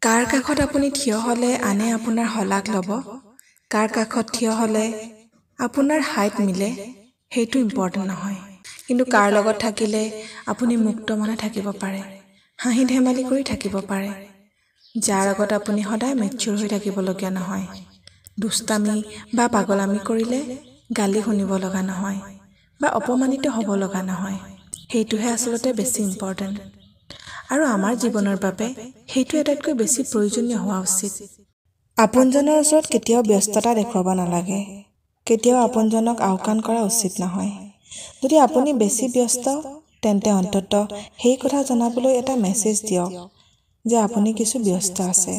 কাৰ কাষত আপুনি থিয় হ'লে আনে আপোনাৰ শলাগ ল'ব, কাৰ কাষত থিয় হ'লে আপোনাৰ হাইট মিলে সেইটো ইম্পৰ্টেণ্ট নহয়। কিন্তু কাৰ লগত থাকিলে আপুনি মুক্ত মনে থাকিব পাৰে, হাঁহি ধেমালি কৰি থাকিব পাৰে, যাৰ আগত আপুনি সদায় মেচ্যুৰ হৈ থাকিবলগীয়া নহয়, দুষ্টামি বা পাগলামি কৰিলে গালি শুনিব লগা নহয় বা অপমানিত হ'ব লগা নহয়, সেইটোহে আচলতে বেছি ইম্পৰ্টেণ্ট। আৰু আমাৰ জীৱনৰ বাবে সেইটো আটাইতকৈ বেছি প্ৰয়োজনীয় হোৱা উচিত। আপোনজনৰ ওচৰত কেতিয়াও ব্যস্ততা দেখুৱাব নালাগে, কেতিয়াও আপোনজনক আওকাণ কৰা উচিত নহয়। যদি আপুনি বেছি ব্যস্ত তেন্তে অন্তত সেই কথা জনাবলৈ এটা মেছেজ দিয়ক যে আপুনি কিছু ব্যস্ত আছে।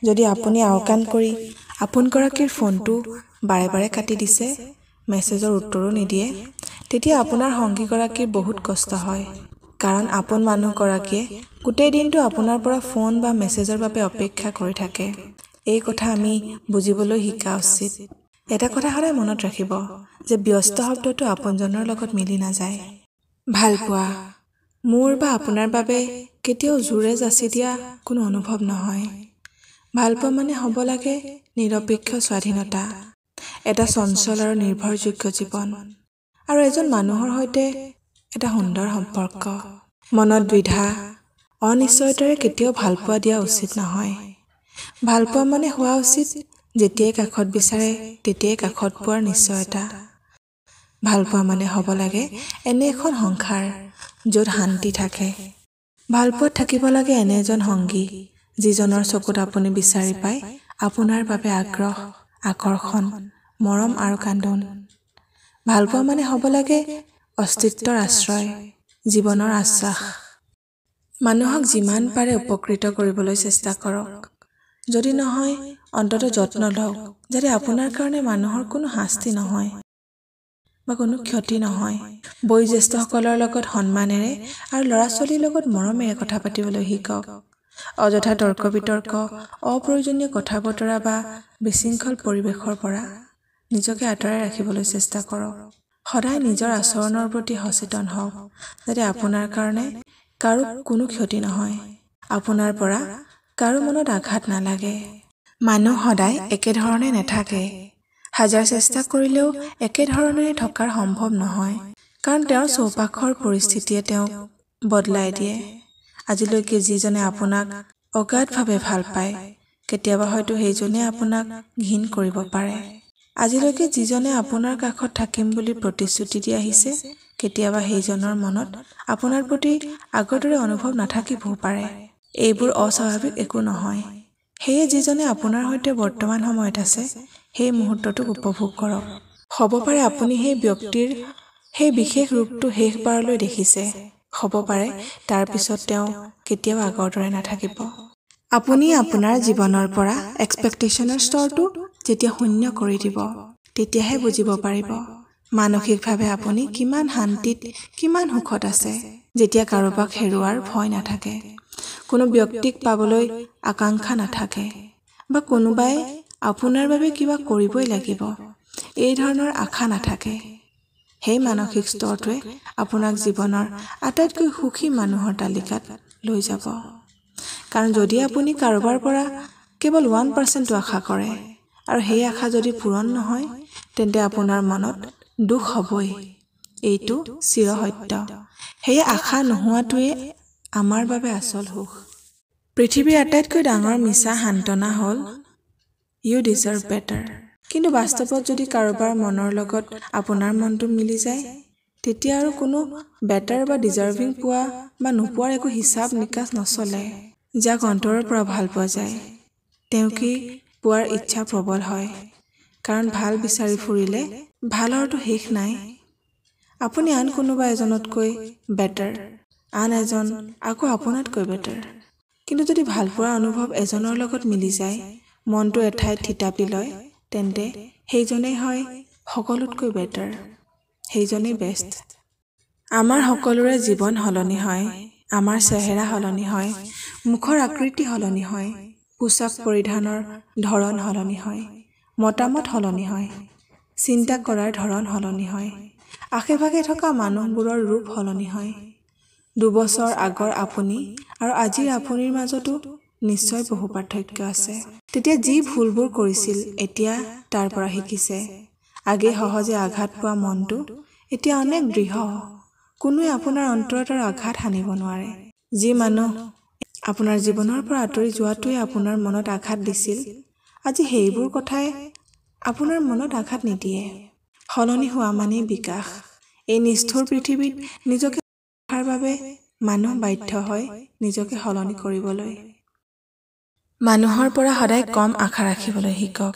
যদি আপুনি আওকাণ কৰি আপোনগৰাকীৰ ফোনটো বাৰে বাৰে কাটি দিছে, মেছেজৰ উত্তৰো নিদিয়ে, তেতিয়া আপোনাৰ সংগীগৰাকীৰ বহুত কষ্ট হয়। কাৰণ আপোন মানুহগৰাকীয়ে গোটেই দিনটো আপোনাৰ পৰা ফোন বা মেছেজৰ বাবে অপেক্ষা কৰি থাকে। এই কথা আমি বুজিবলৈ শিকা উচিত। এটা কথা সদায় মনত ৰাখিব যে ব্যস্ত শব্দটো আপোনজনৰ লগত মিলি নাযায়। ভালপোৱা মোৰ বা আপোনাৰ বাবে কেতিয়াও জোৰে যাচি দিয়া কোনো অনুভৱ নহয়। ভালপোৱা মানে হ'ব লাগে নিৰপেক্ষ স্বাধীনতা, এটা চঞ্চল আৰু নিৰ্ভৰযোগ্য জীৱন, আৰু এজন মানুহৰ সৈতে এটা সুন্দৰ সম্পৰ্ক। মনত দ্বিধা অনিশ্চয়তাৰে কেতিয়াও ভালপোৱা দিয়া উচিত নহয়। ভালপোৱা মানে হোৱা উচিত যেতিয়াই কাষত বিচাৰে তেতিয়াই কাষত পোৱাৰ নিশ্চয়তা। ভালপোৱা মানে হ'ব লাগে এনে এখন সংসাৰ য'ত শান্তি থাকে। ভালপোৱাত থাকিব লাগে এনে এজন সংগী যিজনৰ চকুত আপুনি বিচাৰি পায় আপোনাৰ বাবে আগ্ৰহ, আকৰ্ষণ, মৰম আৰু কান্দোন। ভালপোৱা মানে হ'ব লাগে অস্তিত্বৰ আশ্ৰয়, জীৱনৰ আশ্বাস। মানুহক যিমান পাৰে উপকৃত কৰিবলৈ চেষ্টা কৰক, যদি নহয় অন্ততঃ যত্ন লওক যাতে আপোনাৰ কাৰণে মানুহৰ কোনো শাস্তি নহয় বা কোনো ক্ষতি নহয়। বয়োজ্যেষ্ঠসকলৰ লগত সন্মানেৰে আৰু ল'ৰা ছোৱালীৰ লগত মৰমেৰে কথা পাতিবলৈ শিকক। অযথা তৰ্ক বিতৰ্ক, অপ্ৰয়োজনীয় কথা বতৰা বা বিশৃংখল পৰিৱেশৰ পৰা নিজকে আঁতৰাই ৰাখিবলৈ চেষ্টা কৰক। সদায় নিজৰ আচৰণৰ প্ৰতি সচেতন হওক যাতে আপোনাৰ কাৰণে কাৰো কোনো ক্ষতি নহয়, আপোনাৰ পৰা কাৰো মনত আঘাত নালাগে। মানুহ সদায় একেধৰণে নাথাকে, হাজাৰ চেষ্টা কৰিলেও একেধৰণেৰে থকাৰ সম্ভৱ নহয়, কাৰণ তেওঁৰ চৌপাশৰ পৰিস্থিতিয়ে তেওঁক বদলাই দিয়ে। আজিলৈকে যিজনে আপোনাক অগাধভাৱে ভাল পায়, কেতিয়াবা হয়তো সেইজনে আপোনাক ঘিণ কৰিব পাৰে। আজিলৈকে যিজনে আপোনাৰ কাষত থাকিম বুলি প্ৰতিশ্ৰুতি দি আহিছে, কেতিয়াবা সেইজনৰ মনত আপোনাৰ প্ৰতি আগৰ দৰে অনুভৱ নাথাকিবও পাৰে। এইবোৰ অস্বাভাৱিক একো নহয়। সেয়ে যিজনে আপোনাৰ সৈতে বৰ্তমান সময়ত আছে সেই মুহূৰ্তটোক উপভোগ কৰক। হ'ব পাৰে আপুনি সেই ব্যক্তিৰ সেই বিশেষ ৰূপটো শেষবাৰলৈ দেখিছে, হ'ব পাৰে তাৰ পিছত তেওঁ কেতিয়াও আগৰ দৰে নাথাকিব। আপুনি আপোনাৰ জীৱনৰ পৰা এক্সপেক্টেশ্যনৰ স্তৰটো যেতিয়া শূন্য কৰি দিব, তেতিয়াহে বুজিব পাৰিব মানসিকভাৱে আপুনি কিমান শান্তিত, কিমান সুখত আছে। যেতিয়া কাৰোবাক হেৰুৱাৰ ভয় নাথাকে, কোনো ব্যক্তিক পাবলৈ আকাংক্ষা নাথাকে, বা কোনোবাই আপোনাৰ বাবে কিবা কৰিবই লাগিব এই ধৰণৰ আশা নাথাকে, সেই মানসিক স্তৰটোৱে আপোনাক জীৱনৰ আটাইতকৈ সুখী মানুহৰ তালিকাত লৈ যাব। কাৰণ যদি আপুনি কাৰোবাৰ পৰা কেৱল 1% আশা কৰে আৰু সেই আশা যদি পূৰণ নহয়, তেন্তে আপোনাৰ মনত দুখ হ'বই। এইটো চিৰসত্য। সেয়ে আশা নোহোৱাটোৱে আমাৰ বাবে আচল সুখ। পৃথিৱীৰ আটাইতকৈ ডাঙৰ মিছা সান্তনা হ'ল ইউ ডিজাৰ্ভ বেটাৰ। কিন্তু বাস্তৱত যদি কাৰোবাৰ মনৰ লগত আপোনাৰ মনটো মিলি যায়, তেতিয়া আৰু কোনো বেটাৰ বা ডিজাৰ্ভিং পোৱা বা নোপোৱাৰ একো হিচাপ নিকাচ নচলে। যাক অন্তৰৰ পৰা ভাল পোৱা যায় তেওঁকেই পোৱাৰ ইচ্ছা প্ৰবল হয়, কাৰণ ভাল বিচাৰি ফুৰিলে ভালৰতো শেষ নাই। আপুনি আন কোনোবা এজনতকৈ বেটাৰ, আন এজন আকৌ আপোনাতকৈ বেটাৰ। কিন্তু যদি ভালপোৱাৰ অনুভৱ এজনৰ লগত মিলি যায়, মনটো এঠাইত থিতাপি লয়, তেন্তে সেইজনেই হয় সকলোতকৈ বেটাৰ, সেইজনেই বেষ্ট। আমাৰ সকলোৰে জীৱন সলনি হয়, আমাৰ চেহেৰা সলনি হয়, মুখৰ আকৃতি সলনি হয়, পোছাক পৰিধানৰ ধৰণ সলনি হয়, মতামত সলনি হয়, চিন্তা কৰাৰ ধৰণ সলনি হয়, আশে-পাশে থকা মানুহবোৰৰ ৰূপ সলনি হয়। 2 বছৰ আগৰ আপুনি আৰু আজিৰ আপুনিৰ মাজতো নিশ্চয় বহু পাৰ্থক্য আছে। তেতিয়া যি ভুলবোৰ কৰিছিল এতিয়া তাৰ পৰা শিকিছে। আগে সহজে আঘাত পোৱা মনটো এতিয়া অনেক দৃঢ়। কোনোৱে আপোনাৰ অন্তৰত আৰু আঘাত সানিব নোৱাৰে। যি মানুহ আপোনাৰ জীৱনৰ পৰা আঁতৰি যোৱাটোৱে আপোনাৰ মনত আঘাত দিছিল, আজি সেইবোৰ কথাই আপোনাৰ মনত আঘাত নিদিয়ে। সলনি হোৱা মানেই বিকাশ। এই নিষ্ঠুৰ পৃথিৱীত নিজকে ৰখাৰ বাবে মানুহ বাধ্য হয় নিজকে সলনি কৰিবলৈ। মানুহৰ পৰা সদায় কম আশা ৰাখিবলৈ শিকক।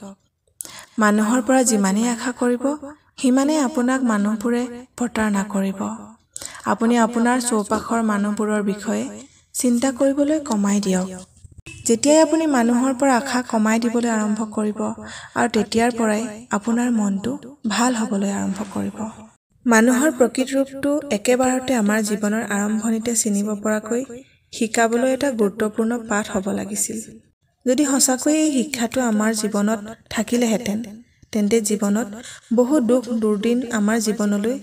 মানুহৰ পৰা যিমানেই আশা কৰিব, সিমানেই আপোনাক মানুহবোৰে প্ৰতাৰণা কৰিব। আপুনি আপোনাৰ চৌপাশৰ মানুহবোৰৰ বিষয়ে চিন্তা কৰিবলৈ কমাই দিয়ক। যেতিয়াই আপুনি মানুহৰ পৰা আশা কমাই দিবলৈ আৰম্ভ কৰিব আৰু তেতিয়াৰ পৰাই আপোনাৰ মনটো ভাল হ'বলৈ আৰম্ভ কৰিব। মানুহৰ প্ৰকৃত ৰূপটো একেবাৰতে আমাৰ জীৱনৰ আৰম্ভণিতে চিনিব পৰাকৈ শিকাবলৈ এটা গুৰুত্বপূৰ্ণ পাঠ হ'ব লাগিছিল। যদি সঁচাকৈ এই শিক্ষাটো আমাৰ জীৱনত থাকিলেহেঁতেন, তেন্তে জীৱনত বহু দুখ দুৰ্দিন আমাৰ জীৱনলৈ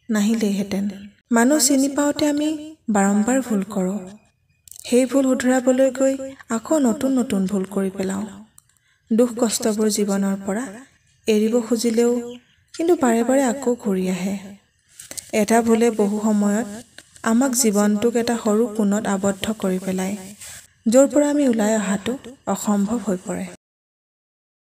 নাহিলেহেঁতেন। মানুহ চিনি পাওঁতে আমি বাৰম্বাৰ ভুল কৰোঁ। সেই ভুল শুধৰাবলৈ গৈ আকৌ নতুন নতুন ভুল কৰি পেলাওঁ। দুখ কষ্টবোৰ জীৱনৰ পৰা এৰিব খুজিলেও কিন্তু বাৰে বাৰে আকৌ ঘূৰি আহে। এটা ভুলে বহু সময়ত আমাক জীৱনটোক এটা সৰু কোণত আবদ্ধ কৰি পেলায়, য'ৰ পৰা আমি ওলাই অহাটো অসম্ভৱ হৈ পৰে।